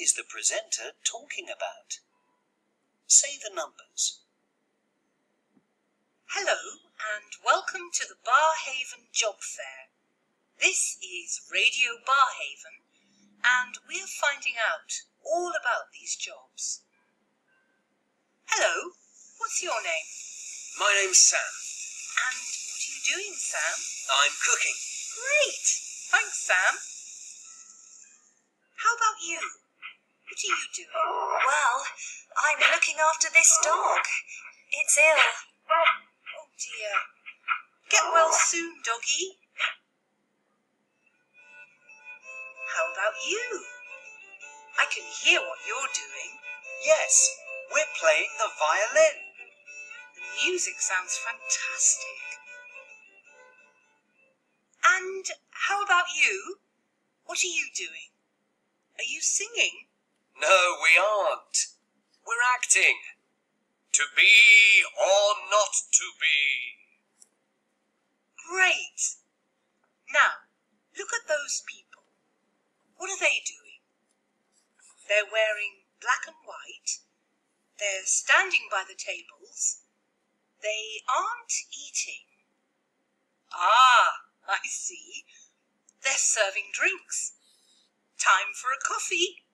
is the presenter talking about? Say the numbers. Hello and welcome to the Barhaven Job Fair. This is Radio Barhaven and we're finding out all about these jobs. Hello, what's your name? My name's Sam. And what are you doing, Sam? I'm cooking. Great! Thanks, Sam. How about you? What are you doing? Well, I'm looking after this dog. It's ill. Oh dear. Get well soon, doggy. How about you? I can hear what you're doing. Yes, we're playing the violin. The music sounds fantastic. And how about you? What are you doing? Are you singing? No, we aren't. We're acting. To be or not to be. Great. Now, look at those people. What are they doing? They're wearing black and white. They're standing by the tables. They aren't eating. Ah, I see. They're serving drinks. Time for a coffee.